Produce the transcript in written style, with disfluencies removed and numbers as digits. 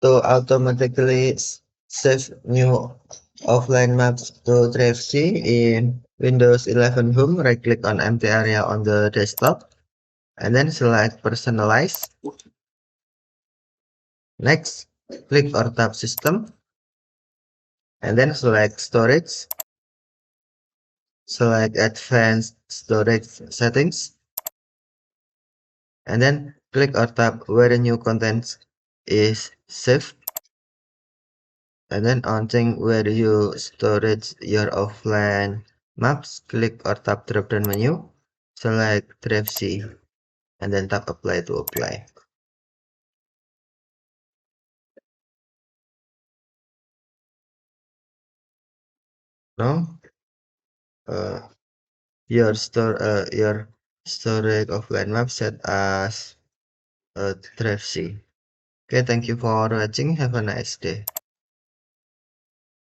To automatically save new offline maps to Drive C in Windows 11 Home, right-click on empty area on the desktop, and then select Personalize. Next, click or tap System, and then select Storage. Select Advanced Storage Settings, and then click or tap where the new content is saved, and then on thing where you storage your offline maps, click or tap drop down menu, select Drive C, and then tap apply to apply. Now your storage offline map set as Drive C. Okay, thank you for watching. Have a nice day.